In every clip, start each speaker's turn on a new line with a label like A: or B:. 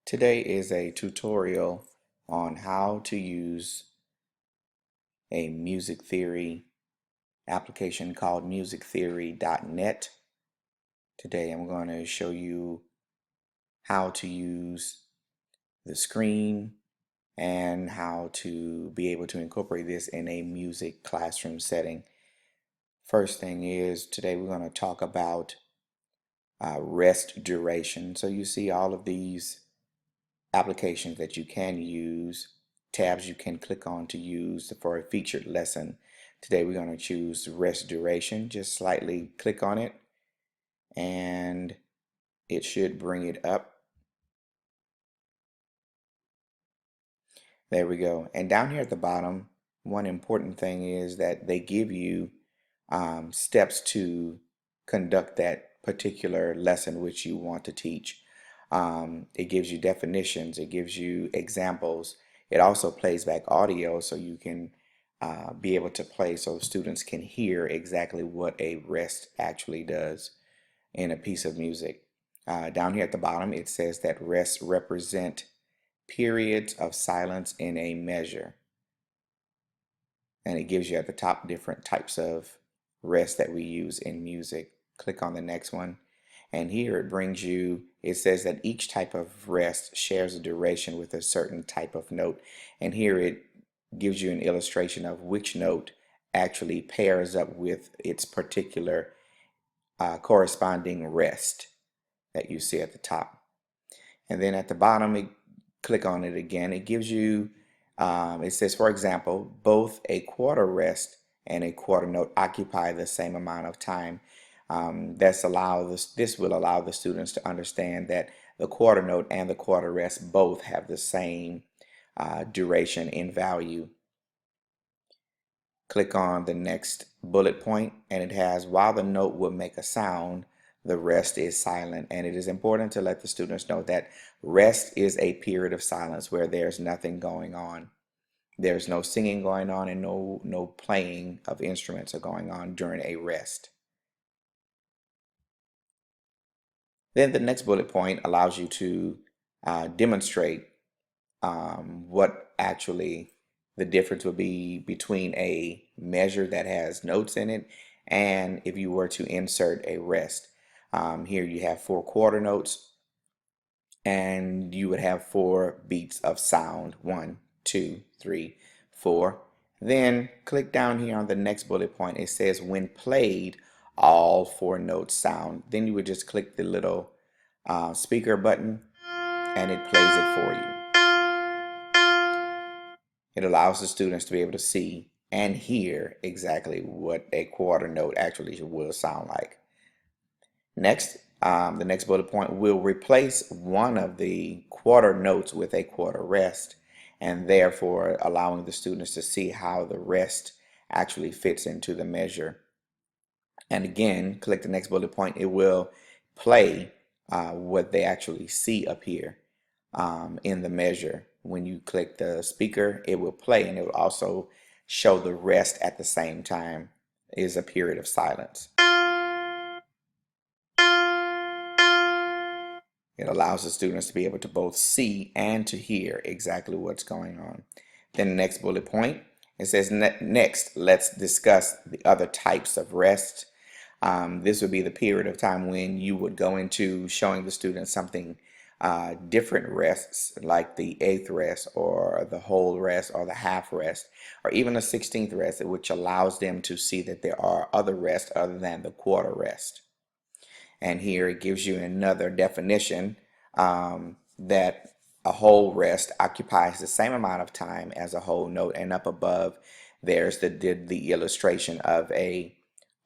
A: Today is a tutorial on how to use a music theory application called musictheory.net. Today I'm going to show you how to use the screen and how to be able to incorporate this in a music classroom setting. First thing is, today we're going to talk about rest duration. So you see all of these applications that you can use, tabs you can click on to use for a featured lesson. Today we're going to choose rest duration. Just slightly click on it and it should bring it up. There we go. And down here at the bottom, one important thing is that they give you steps to conduct that particular lesson which you want to teach. It gives you definitions, it gives you examples. It also plays back audio so you can be able to play so students can hear exactly what a rest actually does in a piece of music. Down here at the bottom it says that rests represent periods of silence in a measure. And it gives you at the top different types of rest that we use in music. Click on the next one. And here it brings you, it says that each type of rest shares a duration with a certain type of note. And here it gives you an illustration of which note actually pairs up with its particular corresponding rest that you see at the top. And then at the bottom, click on it again. It gives you, it says, for example, both a quarter rest and a quarter note occupy the same amount of time. This will allow the students to understand that the quarter note and the quarter rest both have the same duration in value. Click on the next bullet point and it has, while the note will make a sound, the rest is silent. And it is important to let the students know that rest is a period of silence where there's nothing going on. There's no singing going on and no playing of instruments are going on during a rest. Then the next bullet point allows you to demonstrate what actually the difference would be between a measure that has notes in it and if you were to insert a rest. Here you have 4 quarter notes and you would have 4 beats of sound. 1, 2, 3, 4. Then click down here on the next bullet point. It says when played, all 4 notes sound. Then you would just click the little speaker button and it plays it for you. It allows the students to be able to see and hear exactly what a quarter note actually will sound like. Next, the next bullet point will replace one of the quarter notes with a quarter rest, and therefore allowing the students to see how the rest actually fits into the measure. And again, click the next bullet point. It will play what they actually see up here in the measure. When you click the speaker, it will play and it will also show the rest at the same time. It is a period of silence. It allows the students to be able to both see and to hear exactly what's going on. Then the next bullet point, it says next, let's discuss the other types of rest. This would be the period of time when you would go into showing the students something different rests, like the 8th rest or the whole rest or the half rest or even a 16th rest, which allows them to see that there are other rests other than the quarter rest. And here it gives you another definition that a whole rest occupies the same amount of time as a whole note, and up above there's the illustration of a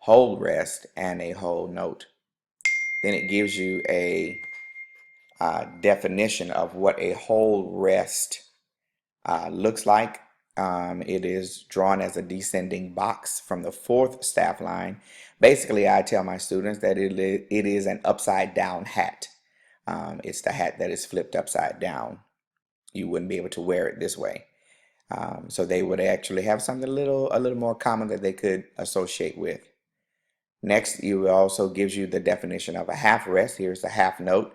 A: whole rest and a whole note. Then it gives you a definition of what a whole rest looks like. It is drawn as a descending box from the 4th staff line. Basically, I tell my students that it is an upside down hat. It's the hat that is flipped upside down. You wouldn't be able to wear it this way. So they would actually have something a little more common that they could associate with. Next, it also gives you the definition of a half rest. Here's the half note,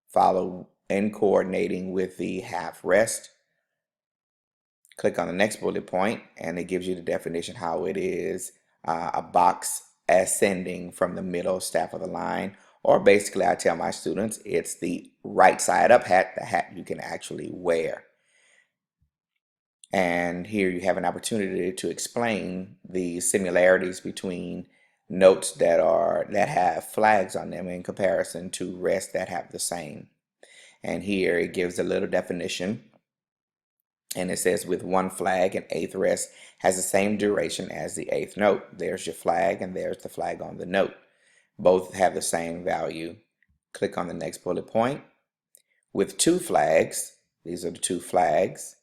A: followed in coordinating with the half rest. Click on the next bullet point and it gives you the definition how it is a box ascending from the middle staff of the line, or basically I tell my students it's the right side up hat, the hat you can actually wear. And here you have an opportunity to explain the similarities between notes that have flags on them in comparison to rests that have the same. And here it gives a little definition. And it says with one flag, an eighth rest has the same duration as the eighth note. There's your flag and there's the flag on the note. Both have the same value. Click on the next bullet point. With two flags, these are the two flags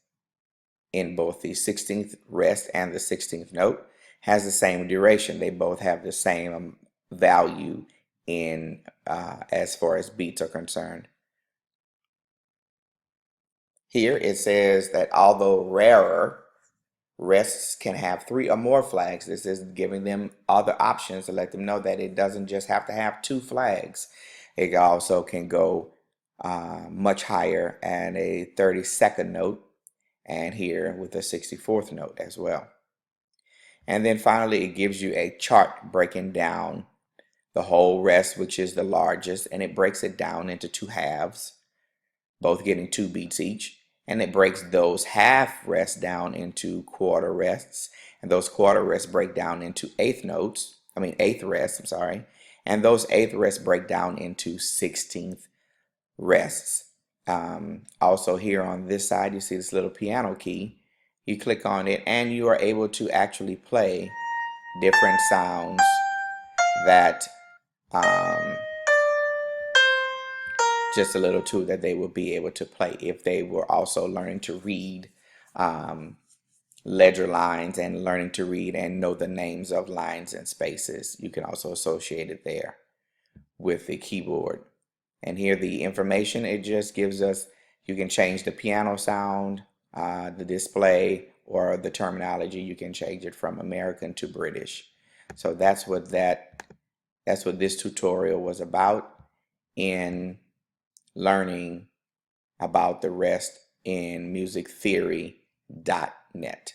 A: in both the 16th rest and the 16th note, has the same duration. They both have the same value in as far as beats are concerned. Here it says that although rarer, rests can have 3 or more flags. This is giving them other options to let them know that it doesn't just have to have 2 flags. It also can go much higher and a 32nd note, and here with a 64th note as well. And then finally it gives you a chart breaking down the whole rest, which is the largest, and it breaks it down into 2 halves, both getting 2 beats each. And it breaks those half rests down into quarter rests, and those quarter rests break down into eighth rests, I'm sorry, and those eighth rests break down into 16th rests. Also here on this side, you see this little piano key. You click on it and you are able to actually play different sounds that just a little tool that they will be able to play if they were also learning to read ledger lines and learning to read and know the names of lines and spaces. You can also associate it there with the keyboard. And here the information, it just gives us, you can change the piano sound, the display, or the terminology. You can change it from American to British. So that's what this tutorial was about in learning about the rest in musictheory.net.